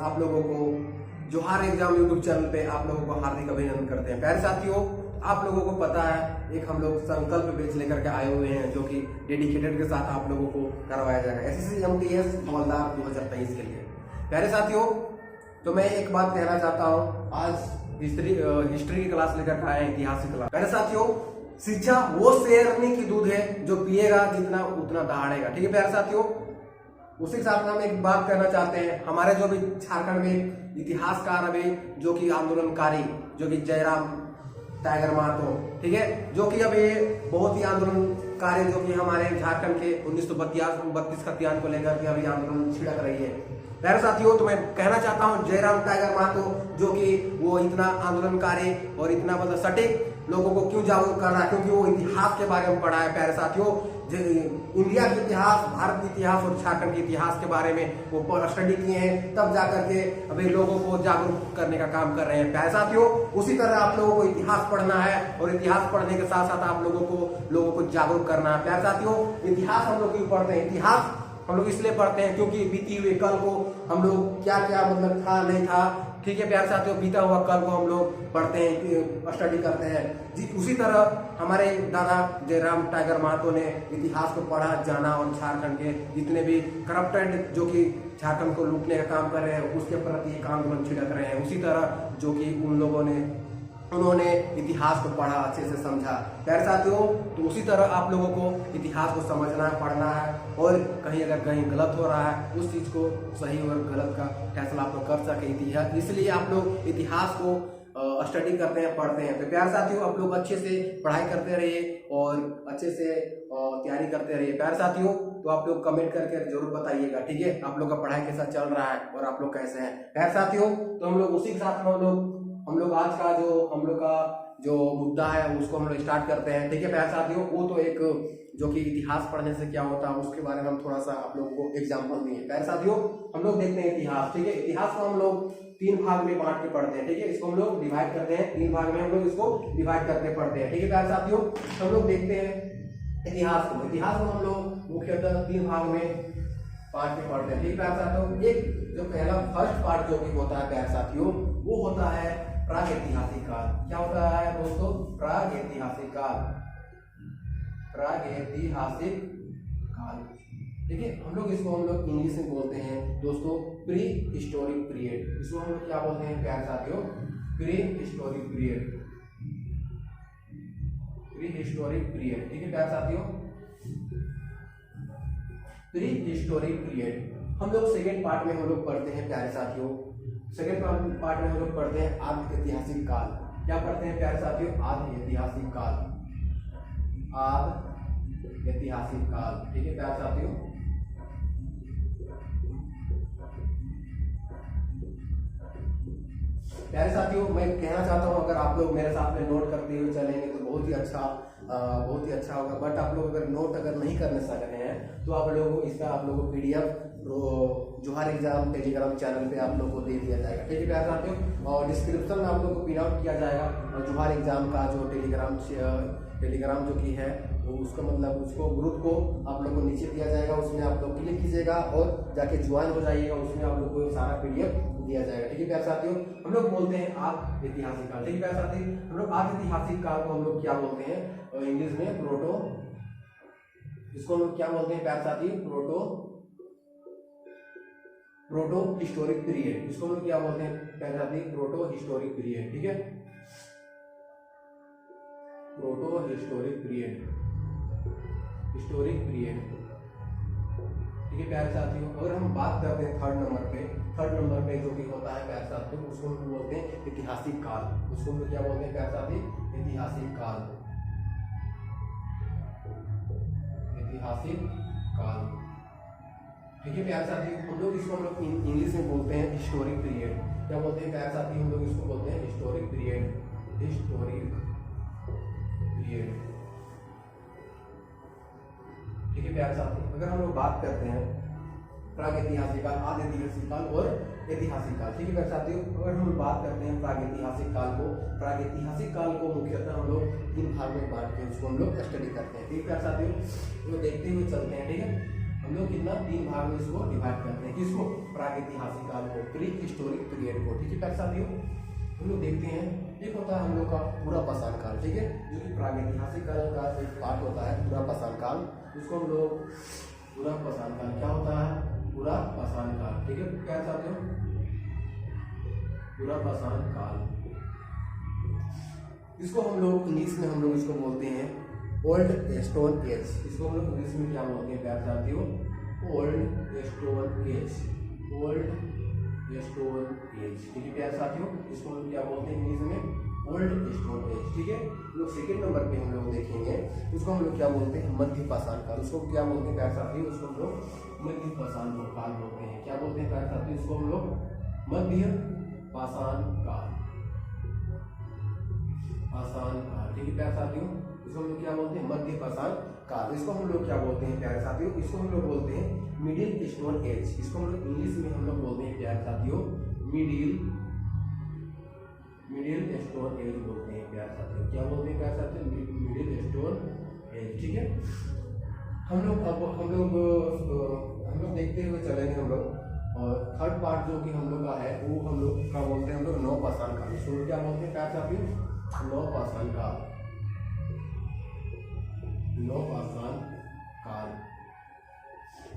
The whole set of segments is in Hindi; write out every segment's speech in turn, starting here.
आप लोगों को जोहार एग्जाम यूट्यूब चैनल पे आप लोगों को हार्दिक अभिनंदन करते हैं। प्यारे साथियों, आप लोगों को पता है एक हम लोग संकल्प बेच लेकर के आए हुए हैं जो कि डेडिकेटेड के साथ आप लोगों को करवाया जाएगा एसएससी एमटीएस हवलदार 2023 के लिए। प्यारे साथियों, तो मैं एक बात कहना चाहता हूँ, आज हिस्ट्री की क्लास लेकर के आए हैं, इतिहास की क्लास। प्यारे साथियों, शिक्षा वो शेरनी की दूध है जो पिएगा जितना उतना दहाड़ेगा। ठीक है प्यारे साथियों, उसी के साथ हम एक बात करना चाहते हैं। हमारे जो भी झारखंड में इतिहासकार अभी जो कि आंदोलनकारी जो कि जयराम टाइगर महतो, ठीक है, जो कि अभी बहुत ही आंदोलनकारी जो कि हमारे झारखंड के 1932 खतियान को लेकर के अभी आंदोलन छिड़क रही है। प्यारे साथियों, तो मैं कहना चाहता हूं जयराम टाइगर महतो जो कि वो इतना आंदोलनकारी और इतना मतलब सटीक लोगों को क्यों जागरूक कर रहा है, क्योंकि वो इतिहास के बारे में पढ़ा है। प्यारे साथियों, इंडिया के इतिहास, भारत के इतिहास और झारखंड के इतिहास के बारे में वो स्टडी किए हैं, तब जाकर के अभी लोगों को जागरूक करने का काम कर रहे हैं। प्यारे साथियों, उसी तरह आप लोगों को इतिहास पढ़ना है और इतिहास पढ़ने के साथ साथ आप लोगों को जागरूक करना है। प्यारे साथियों, इतिहास हम लोग क्यों पढ़ते हैं? इतिहास हम लोग इसलिए पढ़ते हैं क्योंकि बीती हुए कल को हम लोग क्या क्या मतलब था नहीं था, ठीक है प्यारे साथियों, बीता हुआ कल को हम लोग पढ़ते हैं, स्टडी करते हैं जी। उसी तरह हमारे दादा जयराम टाइगर महतो ने इतिहास को पढ़ा, जाना और झारखंड के जितने भी करप्टेड जो कि झारखंड को लूटने का काम कर रहे हैं उसके प्रति एक आंदोलन छिड़क रहे हैं। उसी तरह जो कि उन्होंने इतिहास को पढ़ा, अच्छे से समझा। प्यारे साथियों, तो उसी तरह आप लोगों को इतिहास को समझना है, पढ़ना है और अगर कहीं गलत हो रहा है उस चीज को सही और गलत का फैसला आप लोग कर सके इतिहास, इसलिए आप लोग इतिहास को स्टडी करते हैं, पढ़ते हैं। तो प्यारे साथियों, आप लोग अच्छे से पढ़ाई करते रहिए और अच्छे से तैयारी करते रहिए। प्यारे साथियों, तो आप लोग कमेंट करके जरूर बताइएगा, ठीक है, आप लोग का पढ़ाई कैसा चल रहा है और आप लोग कैसे हैं। प्यारे साथियों, तो हम लोग उसी के साथ हम लोग आज का जो मुद्दा है उसको हम लोग स्टार्ट करते हैं, ठीक है प्यारे साथियों। वो तो एक जो कि इतिहास पढ़ने से क्या होता है उसके बारे में हम थोड़ा सा आप लोगों को एग्जांपल दिए। प्यारे साथियों, हम लोग देखते हैं इतिहास, ठीक है, इतिहास को हम लोग 3 भाग में बांट के पढ़ते हैं, ठीक है, इसको हम लोग डिवाइड करते हैं, 3 भाग में हम लोग इसको डिवाइड करके पढ़ते हैं, ठीक है प्यारे साथियों। हम लोग देखते हैं इतिहास को हम लोग मुख्यतः 3 भाग में बांट के पढ़ते हैं, ठीक है प्यारे साथियों। एक जो पहला फर्स्ट पार्ट जो कि होता है प्यारे साथियों, वो होता है प्रागैतिहासिक काल। क्या होता है दोस्तों? प्रागैतिहासिक काल, प्रागैतिहासिक काल, ठीक है। हम लोग इंग्लिश में बोलते हैं दोस्तों प्री हिस्टोरिक पीरियड। इसको हम लोग क्या बोलते हैं प्यारे साथियों? Pre historic period, pre historic period, ठीक है प्यारे साथियों, प्री हिस्टोरिक पीरियड। हम लोग सेकेंड पार्ट में हम लोग पढ़ते हैं प्यारे साथियों, सेकेंड पार्ट में हम लोग पढ़ते हैं आद्य ऐतिहासिक काल। क्या पढ़ते हैं प्यारे साथियों? आद्य ऐतिहासिक काल, आद्य ऐतिहासिक काल, ठीक है प्यारे साथियों। प्यारे साथियों, मैं कहना चाहता हूं अगर आप लोग मेरे साथ में नोट करते हुए चलेंगे तो बहुत ही अच्छा होगा। बट आप लोग अगर नोट नहीं करने सक रहे हैं तो आप लोगों को PDF जोहार एग्जाम टेलीग्राम चैनल पे आप लोग को दे दिया जाएगा, ठीक है प्यारे साथियों। और डिस्क्रिप्शन में आप लोग को पिन आउट किया जाएगा और जोहार एग्जाम का जो टेलीग्राम जो कि है उसका मतलब उसको ग्रुप को आप लोग को नीचे दिया जाएगा, उसमें आप लोग क्लिक कीजिएगा और जाके ज्वाइन हो जाइएगा, उसमें आप लोग को सारा PDF दिया जाएगा, ठीक है प्यारे साथियों। हम लोग बोलते हैं आद्य ऐतिहासिक काल, ठीक है प्यारे साथी। हम लोग आद्य ऐतिहासिक काल को हम लोग क्या बोलते हैं इंग्लिश में? इसको हम लोग क्या बोलते हैं प्यारे साथी? Proto historic period. इसको हम लोग क्या बोलते हैं प्यारे साथी? प्रोटो हिस्टोरिक पीरियड, ठीक है, proto historic period, historic period, ठीक है प्यारे साथियों। अगर हम बात करते हैं थर्ड नंबर पे जो भी होता है प्यारे साथियों, उसको हम बोलते हैं ऐतिहासिक काल। उसको हम क्या बोलते हैं प्यारे साथी? ऐतिहासिक काल, ऐतिहासिक काल, ठीक है प्यारे साथियों। हम लोग इंग्लिश में बोलते हैं हिस्टोरिक पीरियड। क्या बोलते हैं प्यारे साथी? हम लोग इसको बोलते हैं हिस्टोरिक पीरियड, हिस्टोरिक पीरियड, ठीक है प्यारे साथी। अगर हम लोग बात करते हैं प्रागैतिहासिक काल, आद्य ऐतिहासिक काल और ऐतिहासिक काल, ठीक है प्यारे साथियों। अगर हम बात करते हैं प्रागैतिहासिक काल को मुख्यतः हम लोग 3 भाग में बांट के उसको हम लोग स्टडी करते हैं, ठीक है प्यारे साथियों। तो देखते हुए चलते हैं, ठीक है। हम लोग कितना 3 भाग में इसको डिवाइड करते हैं। किसको? प्रागैतिहासिक काल को, प्री हिस्टोरिक पीरियड को। ठीक है प्यारे साथियों, हम लोग देखते हैं एक होता है हम लोग का पूरा पाषाण काल, ठीक है, जो कि प्रागैतिहासिक काल का एक पार्ट होता है पूरा पाषाण काल। उसको हम लोग पूरा पाषाण काल क्या होता है? पूरा पाषाण काल। ठीक है प्यारे साथियों, पूरा पाषाण काल, इसको हम लोग इंग्लिश में हम लोग इसको बोलते हैं ओल्ड स्टोन एज। इसको हम लोग इंग्लिश में क्या बोलते हैं प्यारे साथियों? Old stone age, old stone age. ठीक है प्यारे साथियों, इसको हम क्या बोलते हैं इंग्लिश में? Old stone age. ठीक है, लोग सेकंड नंबर पे हम लोग देखेंगे, उसको हम लोग क्या बोलते हैं? मध्य पाषाण काल। उसको क्या बोलते हैं प्यारे साथियों? उसको हम लोग मध्य पाषाण काल बोलते हैं। क्या बोलते हैं प्यारे साथियों? इसको हम लोग मध्य पाषाण काल, पाषाण काल। ठीक है प्यारे साथियों, इसको हम लोग क्या बोलते हैं? मध्य पाषाण काल। इसको हम लोग क्या बोलते हैं प्यारे साथियों? इसको हम लोग बोलते हैं मिडिल स्टोन एज। इसको हम लोग इंग्लिश में हम लोग बोलते हैं प्यारे साथियों मिडिल स्टोन एज बोलते हैं प्यारे साथियों। क्या बोलते हैं प्यारे साथियों? Middle stone age. ठीक है, हम लोग देखते हुए चलेंगे हम लोग। और थर्ड पार्ट जो कि हम लोग का है वो हम लोग क्या बोलते हैं? हम लोग नव पाषाण काल। इसको क्या बोलते हैं प्यारे साथियों? नव पाषाण काल, नव पाषाण काल।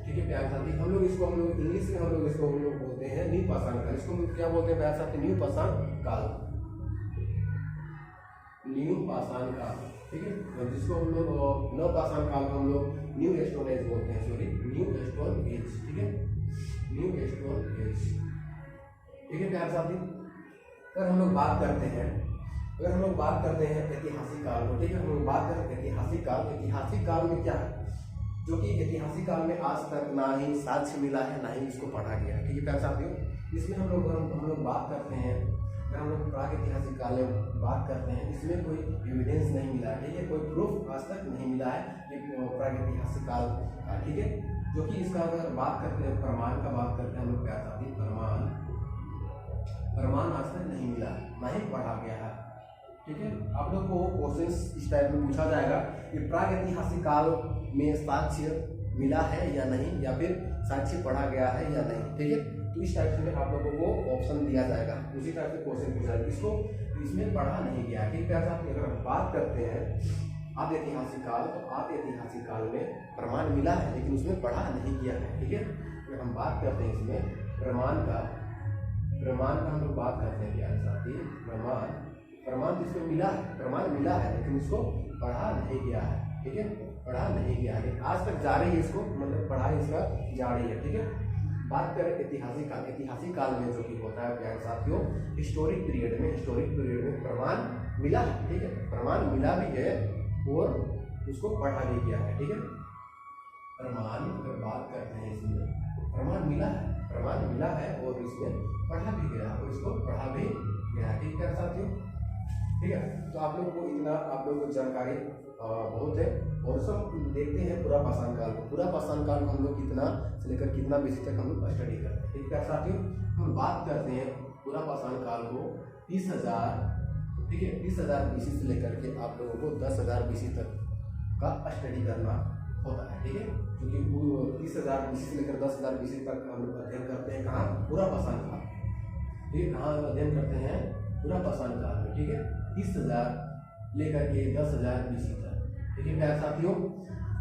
ठीक है प्यारे साथी, हम लोग इंग्लिश में हम लोग इसको बोलते हैं न्यू पाषाण काल। इसको हम क्या बोलते हैं प्यारे साथी? न्यू पाषाण काल, न्यू पाषाण काल। ठीक है, जिसको हम लोग नव पाषाण काल को हम लोग न्यू स्टोन एज बोलते हैं, सॉरी न्यू स्टोन एज। ठीक है, न्यू स्टोन एज। ठीक है प्यारे साथी, अगर हम लोग बात करते हैं ऐतिहासिक काल को, ठीक है, हम लोग बात करें ऐतिहासिक काल। ऐतिहासिक काल में क्या है? जो कि ऐतिहासिक काल में आज तक ना ही साक्ष्य मिला है, ना ही इसको पढ़ा गया है। ठीक है प्यारे साथियों, इसमें हम लोग बात करते हैं, अगर हम लोग प्रागैतिहासिक काल में बात करते हैं, इसमें कोई एविडेंस नहीं मिला है। ठीक है, कोई प्रूफ आज तक नहीं मिला है कि प्रागैतिहासिक काल का। ठीक है, जो कि इसका अगर बात करते हैं, प्रमाण का बात करते हैं हम लोग प्यारे साथी, प्रमाण आज तक नहीं मिला, ना ही पढ़ा गया है। ठीक है, आप लोग को क्वेश्चन इस टाइप में पूछा जाएगा कि प्रागैतिहासिक काल में साक्ष्य मिला है या नहीं, या फिर साक्ष्य पढ़ा गया है या नहीं। ठीक है, तो इस टाइप से आप लोगों को ऑप्शन दिया जाएगा, उसी टाइप से क्वेश्चन पूछा जाएगा। इसको इसमें पढ़ा नहीं गया है। ठीक है, अगर हम बात करते हैं आदि ऐतिहासिक काल, तो आदि ऐतिहासिक काल में प्रमाण मिला है लेकिन उसमें पढ़ा नहीं गया है। ठीक है, अगर हम बात करते हैं इसमें प्रमाण का हम लोग बात करते हैं प्यारे साथी, प्रमाण जिसमें मिला है, प्रमाण मिला है लेकिन उसको पढ़ा नहीं गया है। ठीक है, पढ़ा नहीं गया है, आज तक जारी है, इसको मतलब पढ़ाई इसका जारी है। ठीक है, बात करें ऐतिहासिक काल, ऐतिहासिक काल में जो कि होता है प्यारे साथियों हिस्टोरिक पीरियड में प्रमाण मिला है। ठीक है, प्रमाण मिला भी है और उसको पढ़ा भी गया है। ठीक है, प्रमाण अगर बात करते हैं इसमें प्रमाण मिला है और इसमें पढ़ा भी गया और इसको पढ़ा भी गया है। ठीक है साथियों, ठीक है, तो आप लोगों को इतना आप लोगों को जानकारी बहुत है। और सब देखते हैं पूरा पाषाण काल को, हम लोग कितना से लेकर कितना बीसी तक हम लोग स्टडी करते हैं। ठीक है साथियों, हम बात करते हैं पूरा पाषाण काल को 30,000, ठीक है, 30,000 बीसी से लेकर के आप लोगों को 10,000 बीसी तक का स्टडी करना होता है। ठीक है, क्योंकि 30,000 बीसी से लेकर 10,000 बीसी तक हम लोग अध्ययन करते हैं कहाँ? पूरा पाषाण काल। ठीक है, कहाँ अध्ययन करते हैं? पूरा पाषाण काल में। ठीक है, 30,000 लेकर के 10,000 बीसी तक। ठीक है प्यारे साथियों,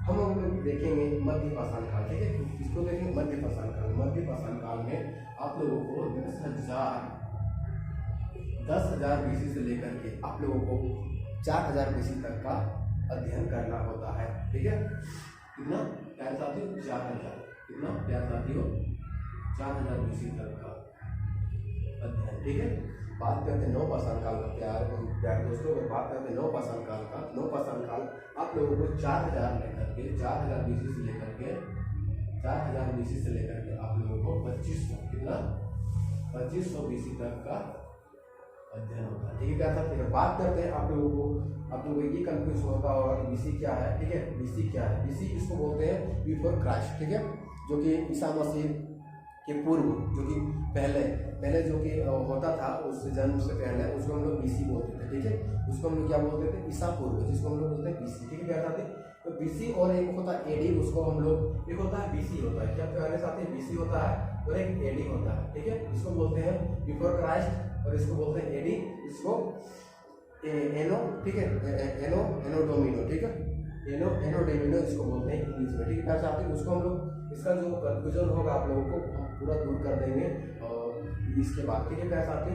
हम लोग देखेंगे मध्य पाषाण काल। ठीक है, इसको देखेंगे मध्य पाषाण काल। मध्य पाषाण काल में आप लोगों को 10,000 बीसी से लेकर के आप लोगों को 4,000 बीसी तक का अध्ययन करना होता है। ठीक है, कितना प्यारे साथियों? 4,000। कितना प्यारे साथियों? 4,000 बीसी तक का अध्ययन। ठीक है, बात करते हैं नव पाषाण काल का। प्यारे दोस्तों, अगर बात करते हैं नव पाषाण काल का, नव पाषाण काल आप लोगों को 4,000 लेकर के 4,000 बीसी से लेकर के 4,000 बीसी से लेकर के आप लोगों को 2500, कितना 2500 बीसी तक का अध्ययन होता है। ठीक है क्या था? फिर बात करते हैं आप लोगों को ये कंफ्यूज होता होगा कि बीसी क्या है। ठीक है, बीसी क्या है? बीसी इसको बोलते हैं बिफोर क्राइस्ट। ठीक है, जो कि ईसा मसीह के पूर्व, जो कि पहले जो कि होता था उससे जन्म से पहले, उसको हम लोग बीसी बोलते थे। ठीक है, उसको हम लोग क्या बोलते थे? ईसा पूर्व, जिसको हम लोग बोलते हैं बीसी। ठीक है क्या था? तो बीसी और एक होता है एडी, उसको हम लोग, एक होता है बीसी होता है, क्या प्यारे साथी, बीसी होता है और एक एडी होता है, ठीक है। इसको बोलते हैं बिफोर क्राइस्ट और इसको बोलते हैं एडी, इसको एनो, ठीक है, एनो एनोडोमिनो, ठीक है, एनोडोमिनो इसको बोलते हैं इंग्लिश में, ठीक है प्यारे साथी। उसको हम लोग, इसका जो कंफ्यूजन होगा आप लोगों को हम पूरा दूर कर देंगे और इसके बाद, ठीक है प्यारे साथी।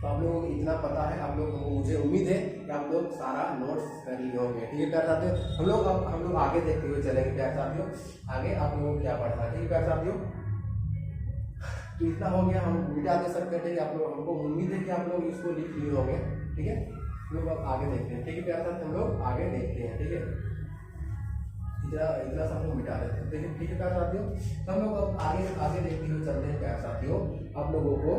तो आप लोगों को इतना पता है, आप लोग, मुझे उम्मीद है कि आप लोग सारा नोट्स कर लिए होंगे, ठीक है प्यारे साथियों। हम लोग आगे देखते हुए चलेंगे प्यारे साथियों, आगे आप लोगों को क्या पढ़ना है, ठीक है प्यारे साथियों। तो इतना हो गया, हम मिटा दे सकते हैं, ठीक है। आप लोग, हमको उम्मीद है कि आप लोग इसको लिख लिए होंगे, ठीक है। हम लोग अब आगे देखते हैं, ठीक है प्यारे साथियों, हम लोग आगे देखते हैं, ठीक है। इतना सब लोग मिटा देते हैं, ठीक है प्यारे साथियों। तो हम लोग अब आगे देखते हुए चलते हैं प्यारे साथियों। आप लोगों को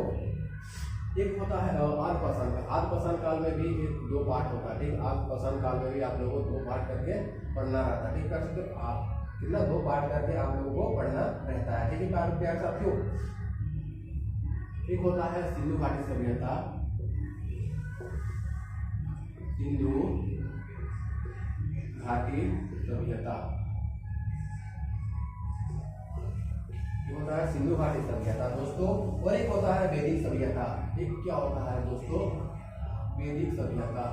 एक होता है आद्यपाषाण काल, आद्यपाषाण काल में भी दो पार्ट होता है, ठीक है। आद्यपाषाण काल में भी आप लोगों को 2 पार्ट करके पढ़ना रहता है, ठीक है प्यारे साथियों। आप कितना 2 पार्ट करके आप लोगों को पढ़ना रहता है, ठीक है प्यारे साथियों। एक होता है सिंधु घाटी सभ्यता, सिंधु घाटी सभ्यता, होता है सिंधु घाटी सभ्यता दोस्तों। और एक होता है वैदिक सभ्यता। एक क्या होता है दोस्तों, वैदिक सभ्यता,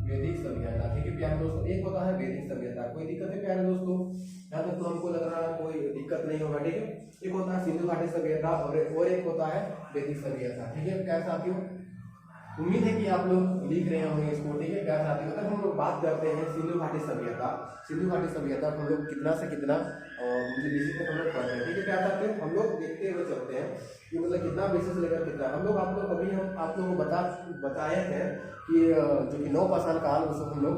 वैदिक सभ्यता, ठीक है प्यारे दोस्तों। एक होता है वैदिक सभ्यता, कोई दिक्कत है प्यारे दोस्तों, यहाँ तक तो हमको लग रहा है कोई दिक्कत नहीं होगा, ठीक है। एक होता है सिंधु घाटी सभ्यता और एक होता है वैदिक सभ्यता, ठीक है प्यारे साथियों। उम्मीद है कि आप लोग लिख रहे होंगे इसको, ठीक है प्यारे साथियों। अगर हम लोग बात करते हैं सिंधु घाटी सभ्यता, सिंधु घाटी सभ्यता हम लोग कितना से कितना मुझे बीसी तक हम लोग पढ़ते हैं, ठीक है प्यारे साथियों। हम लोग देखते हुए चलते हैं कि मतलब कितना बीसी से लेकर कितना हम लोग, आप लोग अभी हम आप लोगों को बताए थे कि जो कि नवपाषाण काल, उसको हम लोग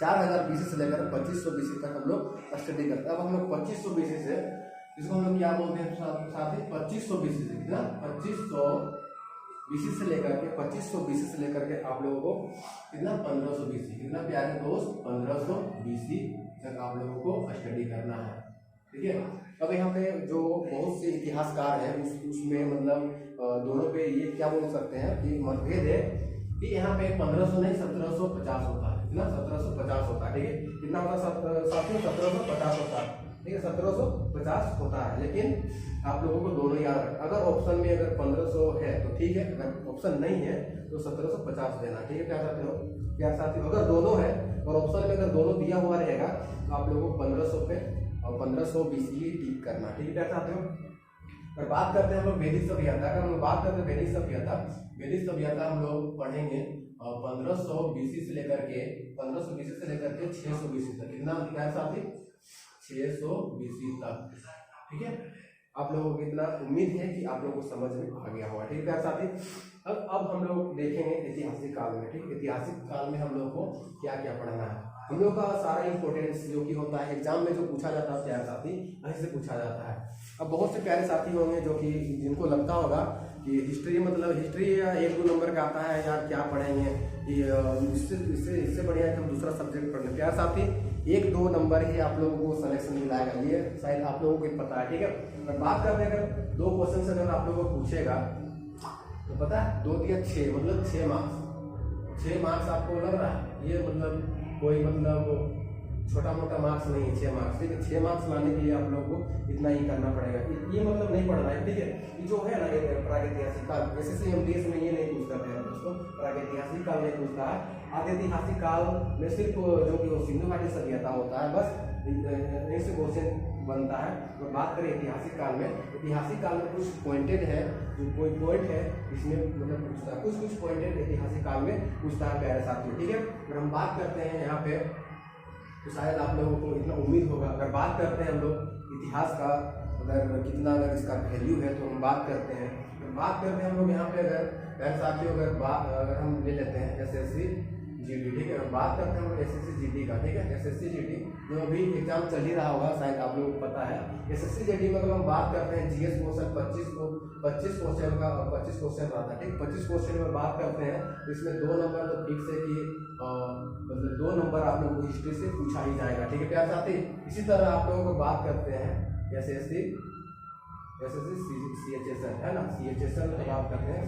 4000 बीसी से लेकर 2500 बीसी तक हम लोग स्टडी करते हैं। अब हम लोग 2500 बीसी से, इसको हम लोग क्या बोलते हैं साथी, 2500 बीसी से कितना, 2500 बीसी से लेकर के 2500 बीसी से लेकर के आप लोगों को कितना 1500 बीसी, कितना प्यारे दोस्त 1500 बीसी तक आप लोगों को स्टडी करना है, ठीक है। अब यहाँ पे जो बहुत से इतिहासकार हैं उसमें मतलब दोनों पे ये क्या बोल सकते हैं कि मतभेद है कि यहाँ पे 1500 नहीं 1750 होता है, कितना 1750 होता है, ठीक है। कितना होता है साथियों, 1750 होता है, ठीक है, 1750 होता है। लेकिन आप लोगों को दोनों याद रखना, अगर ऑप्शन में अगर 1500 है तो ठीक है, अगर ऑप्शन नहीं है तो 1750 देना, ठीक है प्यारे साथियों। अगर दोनों है और ऑप्शन में अगर दोनों दिया हुआ रहेगा तो आप लोगों को 1500 पे और 1500 बीसी ही टिक करना, ठीक है प्यारे साथियों। अगर बात करते हैं हम लोग वैदिक सभ्यता, अगर हम लोग बात करते हैं वैदिक सभ्यता हम लोग पढ़ेंगे 1500 बीसी से लेकर के 600 बीसी तक, कितना प्यारे साथी, 600 बीसी तक, ठीक है। आप लोगों को इतना उम्मीद है कि आप लोगों को समझ में आ गया होगा, ठीक है प्यारे साथी। अब हम लोग देखेंगे ऐतिहासिक काल में, ठीक, ऐतिहासिक काल में हम लोग को क्या क्या पढ़ना है। हम लोग का सारा इंपॉर्टेंस जो कि होता है एग्जाम में जो पूछा जाता है प्यारे साथी, वहीं से पूछा जाता है। अब बहुत से प्यारे साथी होंगे जो कि जिनको लगता होगा कि हिस्ट्री मतलब हिस्ट्री या 1-2 नंबर का आता है यार, क्या पढ़ेंगे, इससे बढ़िया है कि हम दूसरा सब्जेक्ट पढ़ लें। प्यारे साथी 1-2 नंबर ही आप लोगों को सिलेक्शन मिलाएगा, ये शायद आप लोगों को पता है, ठीक है। अगर बात करते हैं अगर 2 क्वेश्चन अगर आप लोगों को पूछेगा तो पता है 2 दिया 6 मतलब 6 मार्क्स, 6 मार्क्स आपको लग रहा है ये मतलब कोई मतलब छोटा मोटा मार्क्स नहीं है 6 मार्क्स, ठीक है। 6 मार्क्स लाने के लिए आप लोगों को इतना ही करना पड़ेगा, ये मतलब नहीं पढ़ना है, ठीक है। ये जो है ना ये प्रागैतिहासिक काल, एसएससी एमटीएस में ये नहीं पूछता है दोस्तों, प्रागैतिहासिक काल नहीं पूछता है। ऐतिहासिक काल में सिर्फ जो कि सिंधु घाटी सभ्यता होता है, बस यहीं से क्वेश्चन बनता है। तो बात करें ऐतिहासिक काल में, ऐतिहासिक काल में कुछ पॉइंटेड है, जो कोई पॉइंट है इसमें मतलब पूछता है, कुछ पॉइंटेड ऐतिहासिक काल में पूछता है प्यारे साथियों, ठीक है। अगर हम बात करते हैं यहाँ पे तो शायद आप लोगों को इतना उम्मीद होगा। अगर बात करते हैं हम लोग इतिहास का, अगर कितना अगर इसका वैल्यू है तो हम बात करते हैं, हम लोग यहाँ पे अगर प्यारे साथियों अगर हम ले लेते हैं एसएससी जीडी, ठीक है। बात करते हैं हम एसएससी जीडी का, ठीक है। एसएससी जीडी जो अभी एग्जाम चल ही रहा होगा, शायद आप लोगों को पता है। एसएससी जीडी में अगर हम बात करते हैं जीएस क्वेश्चन 25 क्वेश्चन का 25 क्वेश्चन रहता है, ठीक। 25 क्वेश्चन में बात करते हैं तो इसमें 2 नंबर तो फिक्स है कि मतलब 2 नंबर आप लोगों को हिस्ट्री से पूछा ही जाएगा, ठीक है प्यारे साथी। इसी तरह आप लोगों को बात करते हैं एसएससी सीएचएसएल है ना, सीएचएसएल की बात करते हैं,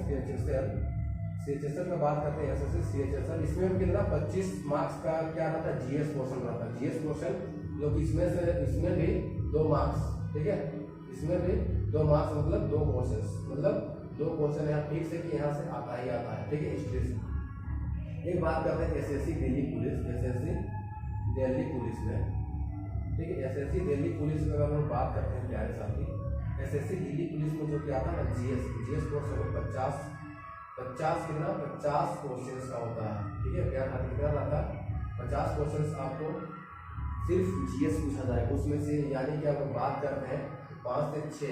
CHSL में बात करते हैं SSC CHSL, इसमें भी कितना 25 मार्क्स का क्या रहता है, GS पोर्शन रहता है। GS पोर्शन जो कि इसमें भी 2 मार्क्स, ठीक है, इसमें भी 2 मार्क्स मतलब 2 क्वेश्चन, मतलब 2 क्वेश्चन यहाँ फिक्स है कि यहाँ से आता ही आता है, ठीक है, हिस्ट्री से। एक बात करते हैं SSC Delhi police, SSC Delhi police में, ठीक है, SSC दिल्ली पुलिस में अगर हम बात करते हैं प्यारे साथी, SSC दिल्ली पुलिस में जो क्या था ना, GS पोर्शन 50 कितना 50 क्वेश्चन का होता है, ठीक है, क्या कितना रहता है 50 क्वेश्चन आपको सिर्फ GS पूछा जाएगा उसमें से, यानी कि अगर बात करते हैं 5 से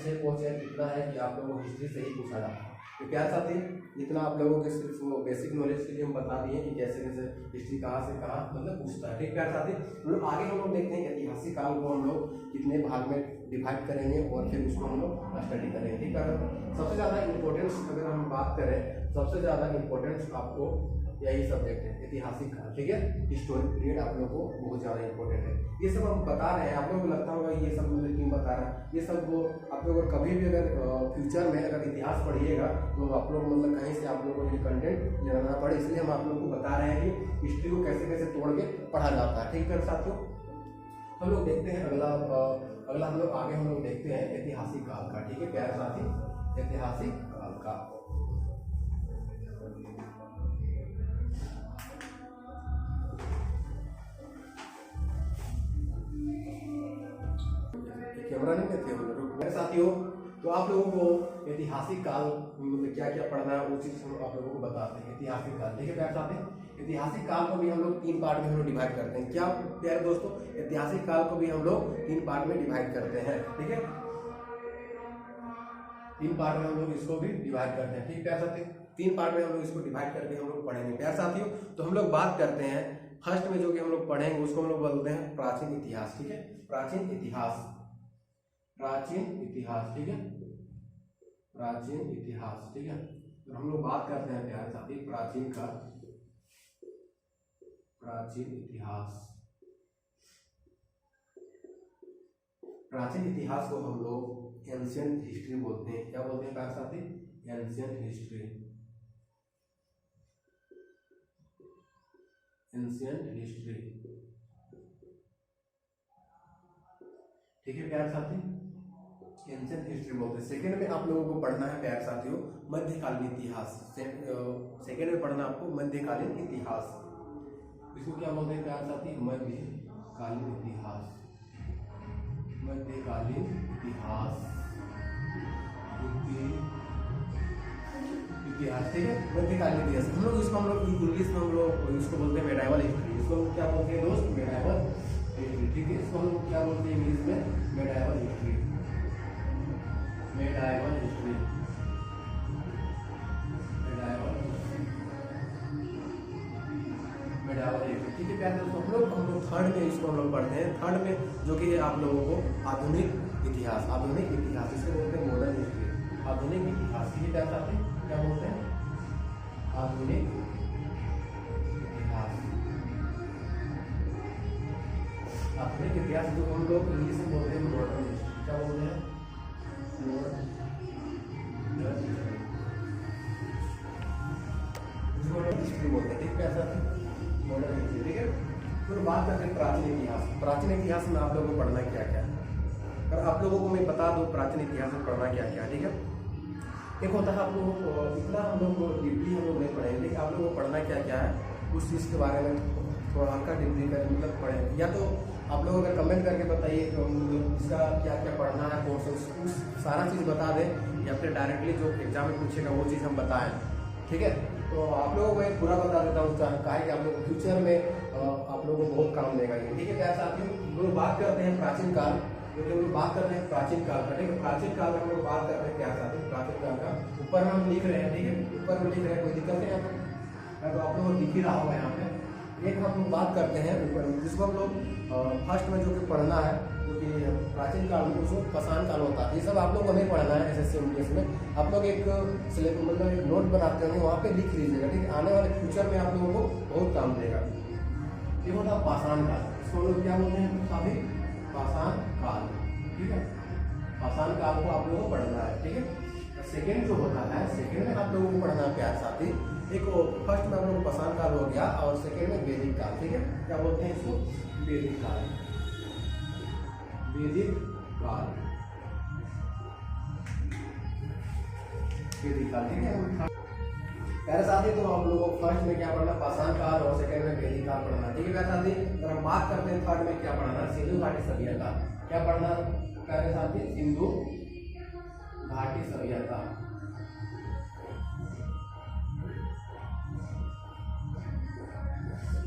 6 क्वेश्चन इतना है कि आप लोगों को हिस्ट्री से ही पूछा जाता है। तो क्या साथी, इतना आप लोगों के सिर्फ वो बेसिक नॉलेज के लिए हम बता दिए कि कैसे कैसे हिस्ट्री कहाँ से कहाँ मतलब पूछता है, ठीक है साथी। हम लोग आगे हम लोग देखते हैं ऐतिहासिक काल को हम लोग कितने भाग में डिवाइड करेंगे और फिर उसको हम लोग स्टडी करेंगे, ठीक है। सबसे ज़्यादा इम्पोर्टेंस अगर हम बात करें, सबसे ज़्यादा इम्पोर्टेंस आपको यही सब्जेक्ट है, ऐतिहासिक काल, ठीक है, हिस्टोरिक पीरियड आप लोगों को बहुत ज़्यादा इंपॉर्टेंट है। ये सब हम बता रहे हैं, आप लोगों को लगता होगा ये सब मतलब क्यों बता रहा है, ये सब वो आप लोग कभी भी अगर फ्यूचर में अगर इतिहास पढ़िएगा तो आप लोग मतलब कहीं से आप लोगों को ये कंटेंट जानना पड़े, इसलिए हम आप लोग को बता रहे हैं कि हिस्ट्री को कैसे कैसे तोड़ के पढ़ा जाता है, ठीक है साथियों। हम लोग देखते हैं अगला हम लोग आगे हम लोग देखते हैं ऐतिहासिक काल का, ठीक है प्यारे साथी, ऐतिहासिक काल का। कैमरा नहीं कहते मेरे साथियों, तो आप लोगों को ऐतिहासिक काल मतलब क्या क्या पढ़ना है वो चीज़ हम आप लोगों को बताते हैं। ऐतिहासिक काल, ठीक है प्यारे साथी, ऐतिहासिक काल को भी हम लोग 3 पार्ट में हम लोग डिवाइड करते हैं। क्या प्यारे दोस्तों, ऐतिहासिक काल को भी हम लोग 3 पार्ट में डिवाइड करते हैं, ठीक है, 3 पार्ट में हम लोग इसको भी डिवाइड करते हैं, ठीक प्यारे साथी, 3 पार्ट में हम लोग इसको डिवाइड करके हम लोग पढ़ेंगे प्यारे साथियों। तो हम लोग बात करते हैं फर्स्ट में जो कि हम लोग पढ़ेंगे उसको हम लोग बोलते हैं प्राचीन इतिहास, ठीक है, प्राचीन इतिहास, ठीक है, प्राचीन इतिहास, ठीक है। तो हम लोग बात करते हैं प्यारे साथी प्राचीन इतिहास। प्राचीन इतिहास को हम लोग एंशिएंट हिस्ट्री बोलते हैं। क्या बोलते हैं प्यारे साथी, एंशिएंट हिस्ट्री, ठीक है प्यारे साथी, एंशिएंट हिस्ट्री बोलते हैं। सेकेंड में आप लोगों को पढ़ना है प्यारे साथियों मध्यकालीन इतिहास। सेकेंड में पढ़ना आपको मध्यकालीन इतिहास, इसको क्या बोलते हैं प्यारे साथी, मध्यकालीन इतिहास, ठीक है, मध्यकालीन इतिहास। हम लोग इसको इंग्लिश में हम लोग इसको बोलते हैं मेडाइवल हिस्ट्री। इसको क्या बोलते हैं दोस्त, मेडाइवल हिस्ट्री, ठीक है। इसको हम लोग क्या बोलते हैं इंग्लिश में, मेडाइवल हिस्ट्री, ठीक है प्यारे दोस्तों। हम लोग थर्ड में इसको हम लोग पढ़ते हैं। थर्ड में जो कि आप लोगों को आधुनिक इतिहास, इसको बोलते हैं मॉडर्न हिस्ट्री, आधुनिक इतिहास, ठीक है प्यारे साथी, क्या बोलते हैं आधुनिक इतिहास, जो हम लोग इंग्लिश में बोलते हैं मॉडर्न हिस्ट्री। क्या बोलते हैं, मॉडर्न हिस्ट्री बोलते हैं, ठीक है साथी, मॉडर्न हिस्ट्री, ठीक है। फिर बात करते हैं प्राचीन इतिहास। प्राचीन इतिहास में आप लोगों को पढ़ना क्या क्या है, और आप लोगों को मैं बता दूं प्राचीन इतिहास में पढ़ना क्या क्या है, ठीक है। एक होता है आप लोगों को इतना हम लोग डीपली हम लोग नहीं पढ़ेंगे, लेकिन आप लोगों को पढ़ना क्या क्या है उस चीज़ के बारे में थोड़ा हल्का डीपली कर मतलब पढ़ें, या तो आप लोग अगर कमेंट करके बताइए तो इसका क्या क्या पढ़ना है, कौन सा उस सारा चीज़ बता दें, या फिर डायरेक्टली जो एग्जाम में पूछेगा वो चीज़ हम बताएं, ठीक है। तो आप लोगों को एक पूरा बता देता हूँ कहा कि आप लोग फ्यूचर में आप लोगों को बहुत काम देगा ये, ठीक है प्यारे साथियों। हम लोग बात करते हैं प्राचीन काल, क्योंकि हम लोग बात करते हैं प्राचीन काल का, ठीक है। प्राचीन काल का हम लोग बात करते हैं प्यारे साथियों, प्राचीन काल का ऊपर हम लिख रहे हैं, ठीक है, ऊपर में लिख रहे हैं, कोई दिक्कत है यहाँ पर, तो आप लोगों को दिख ही रहा होगा यहाँ पे। एक हम लोग बात करते हैं ऊपर, जिसको हम लोग फर्स्ट में जो कि पढ़ना है, जो कि प्राचीन काल में उसको पाषाण काल होता है। ये सब आप लोग को नहीं पढ़ना है SSC इंग्लिश में, आप लोग एक मतलब एक नोट बनाते होंगे, वहाँ पे लिख लीजिएगा, ठीक है। आने वाले फ्यूचर में आप लोगों को बहुत काम देगा। ये होता है पाषाण काल, इसको हम लोग क्या बोलते हैं काफी, पाषाण काल, ठीक है। पाषाण काल को आप लोगों को पढ़ना है, ठीक है। सेकेंड जो होता है, सेकेंड में आप लोगों को पढ़ना है प्यारे साथी, एक फर्स्ट में आप लोगों को पाषाण काल हो गया और सेकेंड में वैदिक काल, ठीक है। क्या बोलते हैं इसको? वैदिक काल, वैदिक काल, वैदिक काल, ठीक है। प्यारे साथी तो हम लोगों को फर्स्ट में क्या पढ़ना? पाषाण काल और सेकेंड में वैदिक काल पढ़ना, ठीक है प्यारे साथी। अगर हम बात करते हैं थर्ड में क्या पढ़ना? सिंधु घाटी सभ्यता। क्या पढ़ना प्यारे साथी? सिंधु घाटी सभ्यता,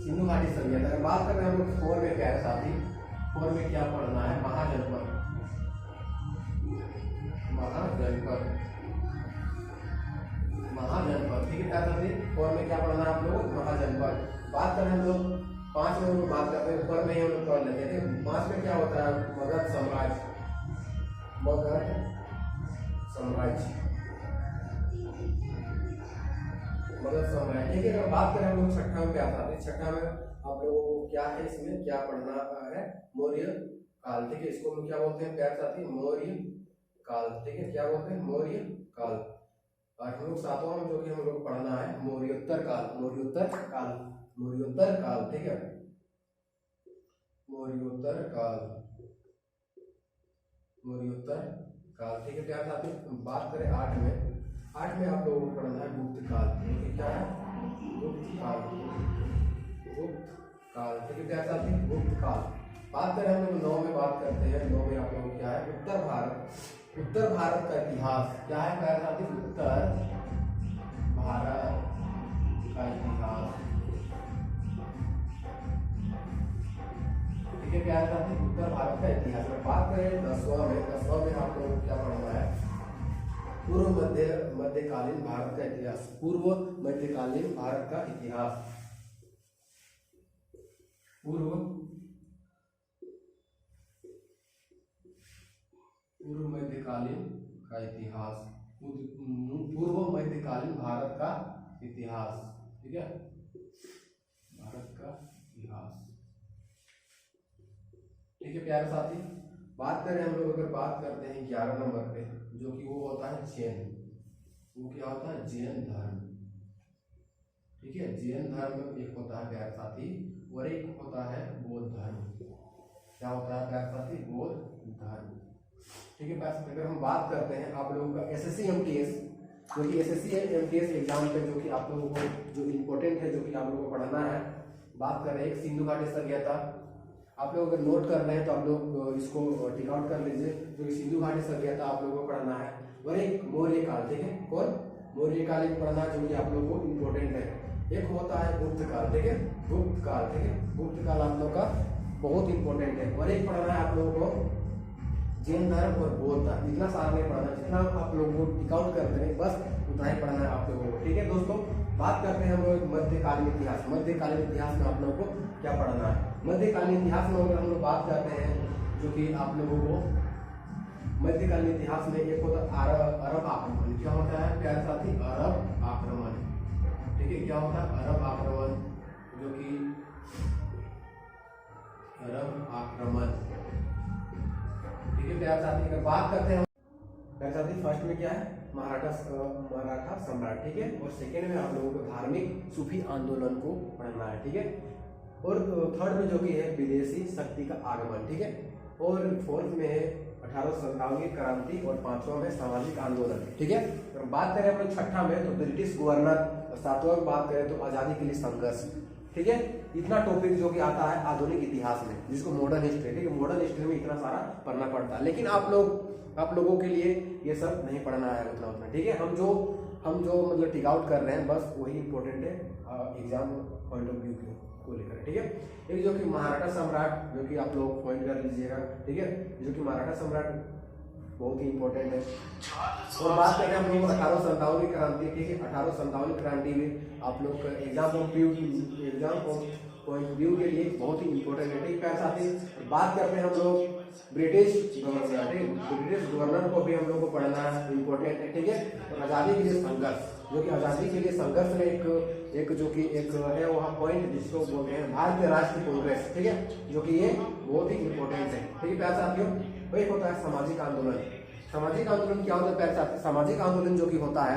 सिंधु घाटी सभ्यता। अगर बात कर रहे हैं हम लोग फोर में प्यारे साथी, फोर में क्या पढ़ना है? महाजनपद, महाजनपद, महाजनपद, ठीक है प्यारे साथी। फोर में क्या पढ़ना है आप लोग? महाजनपद। बात करें हम लोग पांच में, हम लोग बात करते हैं ऊपर में ही हम लोग पढ़ लेते हैं। पांच में क्या होता है? मगध साम्राज्य, मगध साम्राज्य, मगध साम्राज्य, ठीक है। अगर बात करें हम लोग छठा में क्या था? छठा में आप लोगों को क्या है, इसमें क्या पढ़ना है? मौर्य काल, ठीक है। इसको हम क्या बोलते हैं प्यारे साथी? मौर्य काल, ठीक है। क्या बोलते हैं? मौर्य काल। और हम लोग सातवां में जो कि हम लोग पढ़ना है मौर्योत्तर काल, मौर्योत्तर काल, मौर्योत्तर काल, ठीक है। मौर्योत्तर काल, मौर्योत्तर काल, ठीक है प्यारे साथी। बात करें आठ में, आठ में आप लोगों को पढ़ना है गुप्त काल, ठीक है। क्या है? गुप्त काल, गुप्त काल, ठीक है प्यारे साथी, गुप्त काल। बात करें हम लोग नौ में, बात करते हैं नौ में आप लोगों को क्या है? उत्तर भारत, उत्तर भारत का इतिहास। क्या है प्यारे साथी? उत्तर भारत का इतिहास, ठीक है प्यारे साथी, उत्तर भारत का इतिहास। में बात करें दसवां में, दसवां में आप लोगों को क्या पढ़ना है? पूर्व मध्यकालीन भारत का इतिहास, पूर्व मध्यकालीन भारत का इतिहास, पूर्व मध्यकालीन का इतिहास, पूर्व मध्यकालीन भारत का इतिहास, ठीक है, भारत का इतिहास, ठीक है प्यारे साथी। बात करें हम लोग, अगर बात करते हैं 11 नंबर पे, जो कि वो होता है जैन, वो क्या होता है? जैन धर्म, ठीक है। जैन धर्म एक होता है प्यारे साथी, और एक होता है बौद्ध धर्म। क्या होता है प्यारे साथी? बौद्ध धर्म, ठीक है प्यारे साथी। अगर हम बात करते हैं आप लोगों का SSC MTS, जो कि SSC MTS एग्जाम पे जो कि आप लोगों को जो इम्पोर्टेंट है, जो कि आप लोगों को पढ़ना है, बात कर रहे हैं सिंधु घाटी सभ्यता। आप लोग अगर नोट कर रहे हैं तो आप लोग इसको टिक आउट कर लीजिए, जो कि सिंधु घाटी सभ्यता आप लोगों को पढ़ना है। और एक मौर्य काल, ठीक है। कौन? मौर्य काल एक पढ़ना है, जो कि आप लोगों को इम्पोर्टेंट है। एक होता है गुप्त काल, ठीक है, गुप्त काल, ठीक है। गुप्त काल आप लोग का बहुत इंपॉर्टेंट है। और एक पढ़ना है आप लोगों को जैन धर्म और बौद्ध धर्म। इतना सारा नहीं पढ़ना, जितना आप लोगों को टिक आउट करते हैं बस उतना ही पढ़ना है आप लोगों को, ठीक है दोस्तों। बात करते हैं हम लोग मध्यकालीन इतिहास। मध्यकालीन इतिहास में आप लोगों को क्या पढ़ना है? मध्यकालीन इतिहास में अगर हम लोग बात करते हैं, जो कि आप लोगों को मध्यकालीन इतिहास में एक होता है अरब आक्रमण। क्या होता है प्यारे साथी? अरब आक्रमण, ठीक है। क्या होता है? अरब आक्रमण, जो कि अरब आक्रमण, ठीक है प्यारे साथी। अगर बात करते हैं प्यारे साथी, फर्स्ट में क्या है? मराठा सम्राट, ठीक है। और सेकेंड में आप लोगों को धार्मिक सूफी आंदोलन को पढ़ना है, ठीक है। और थर्ड में जो कि है विदेशी शक्ति का आगमन, ठीक है। और फोर्थ में है 1857 की क्रांति, और पांचवा में सामाजिक आंदोलन, ठीक है। अगर बात करें अपने छठा में तो ब्रिटिश गवर्नर, और सातवां में बात करें तो आजादी के लिए संघर्ष, ठीक है। इतना टॉपिक जो कि आता है आधुनिक इतिहास में, जिसको मॉडर्न हिस्ट्री, ठीक है। मॉडर्न हिस्ट्री में इतना सारा पढ़ना पड़ता है, लेकिन आप लोगों के लिए ये सब नहीं पढ़ना है उतना, ठीक है। हम जो मतलब टिक आउट कर रहे हैं बस वही इंपॉर्टेंट है एग्जाम पॉइंट ऑफ व्यू को लेकर, ठीक है। एक जो कि मराठा सम्राट, जो कि आप लोग पॉइंट कर लीजिएगा, ठीक है। जो कि मराठा सम्राट बहुत ही इंपॉर्टेंट है। और बात करें हम लोग 1857 की क्रांति, ठीक है। 1857 क्रांति में आप लोग एग्जाम पॉइंट व्यू के लिए बहुत ही इंपॉर्टेंट है, ठीक है साथ ही। बात करते हैं हम लोग ब्रिटिश गवर्नर को भी हम लोग को पढ़ना इंपॉर्टेंट है, ठीक है। और आज़ादी के लिए संघर्ष, जो कि आज़ादी के लिए संघर्ष में एक जो कि एक है वहाँ पॉइंट जिसको बोलते हैं भारतीय राष्ट्रीय कांग्रेस, ठीक है, जो कि ये बहुत ही इंपॉर्टेंट है, ठीक है प्यारे साथियों। वही होता है सामाजिक आंदोलन। सामाजिक आंदोलन क्या होता है प्यारे साथी? सामाजिक आंदोलन जो कि होता है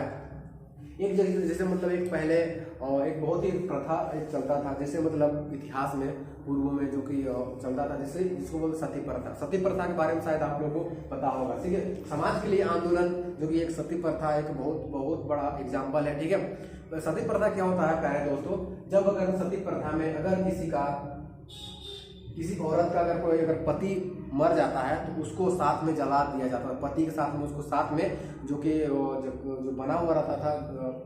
एक जगह, जैसे मतलब एक पहले एक बहुत ही प्रथा एक चलता था, जैसे मतलब इतिहास में पूर्व में जो कि चलता था, जैसे जिसको बोलते सती प्रथा। सती प्रथा के बारे में शायद आप लोगों को पता होगा, ठीक है। समाज के लिए आंदोलन जो कि एक सती प्रथा एक बहुत बड़ा एग्जाम्पल है, ठीक है। तो सती प्रथा क्या होता है प्यारे दोस्तों, जब अगर सती प्रथा में अगर किसी औरत का अगर पति मर जाता है तो उसको साथ में जला दिया जाता है, पति के साथ में उसको साथ में जो कि जो बना हुआ रहता था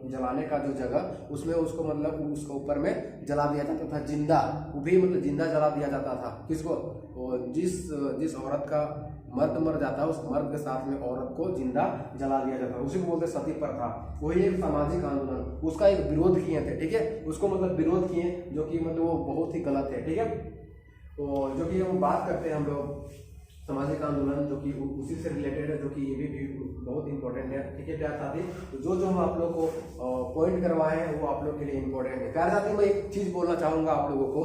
जलाने का जो जगह, उसमें उसको मतलब उसके ऊपर में जला दिया जाता था जिंदा, वो भी मतलब जिंदा जला दिया जाता था। किसको? जिस औरत का मर्द मर जाता है उस मर्द के साथ में औरत को जिंदा जला दिया जाता है, उसी को बोलते सती प्रथा। वही एक सामाजिक आंदोलन, उसका एक विरोध किए थे, ठीक है। उसको मतलब विरोध किए जो कि मतलब वो बहुत ही गलत है, ठीक है। तो जो कि हम बात करते हैं हम लोग सामाजिक आंदोलन जो कि उसी से रिलेटेड है, जो कि ये भी बहुत इंपॉर्टेंट है, ठीक है प्यारे साथी। तो जो हम आप लोग को पॉइंट करवाए हैं वो आप लोग के लिए इंपॉर्टेंट है। प्यारे साथी मैं एक चीज बोलना चाहूंगा आप लोगों को,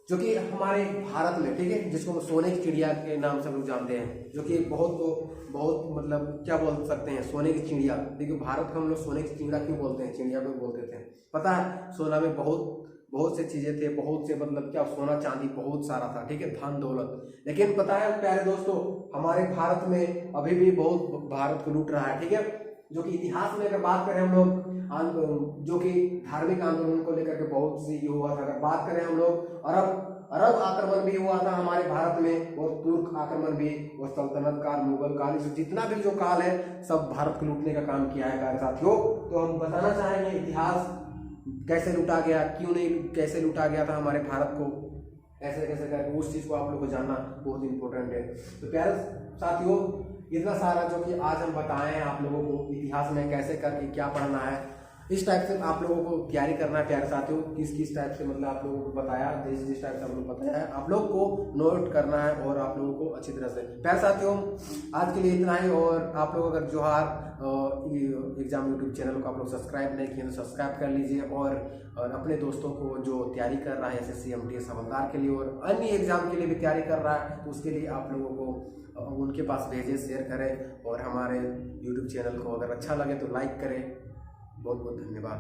जो कि हमारे भारत में, ठीक है, जिसको हम सोने की चिड़िया के नाम से लोग जानते हैं, जो कि बहुत मतलब क्या बोल सकते हैं, सोने की चिड़िया। देखिए भारत को हम लोग सोने की चिड़िया क्यों बोलते हैं, चिड़िया क्यों बोलते थे पता है? सोना में बहुत से चीजें थे, बहुत से मतलब क्या सोना चांदी बहुत सारा था, ठीक है, धन दौलत। लेकिन पता है प्यारे दोस्तों, हमारे भारत में अभी भी बहुत भारत को लूट रहा है, ठीक है। जो कि इतिहास में अगर बात करें हम लोग, जो कि धार्मिक आंदोलन को लेकर के बहुत सी ये हुआ था। अगर बात करें हम लोग अरब आक्रमण भी हुआ था हमारे भारत में, और तुर्क आक्रमण भी, और सल्तनत काल, मुगल काल, जितना भी जो काल है सब भारत को लूटने का काम किया है प्यारे साथियों। तो हम बताना चाहेंगे इतिहास कैसे लूटा गया, क्यों नहीं, कैसे लूटा गया था हमारे भारत को, ऐसे कैसे करके उस चीज को आप लोग को जानना बहुत इंपॉर्टेंट है। तो प्यारे साथियों इतना सारा जो कि आज हम बताए हैं आप लोगों को इतिहास में कैसे करके क्या पढ़ना है, इस टाइप से आप लोगों को तैयारी करना है प्यारे साथियों। किस टाइप से मतलब आप लोगों को बताया, जिस टाइप से हम लोग बताया है आप लोग को नोट करना है और आप लोगों को अच्छी तरह से। प्यारे साथियों आज के लिए इतना ही, और आप लोग अगर जोहार एग्जाम यूट्यूब चैनल को आप लोग सब्सक्राइब नहीं किए तो सब्सक्राइब कर लीजिए, और अपने दोस्तों को जो तैयारी कर रहा है SSC MTS हवलदार के लिए और अन्य एग्जाम के लिए भी तैयारी कर रहा है, तो उसके लिए आप लोगों को उनके पास भेजें, शेयर करें, और हमारे यूट्यूब चैनल को अगर अच्छा लगे तो लाइक करें। बहुत बहुत धन्यवाद।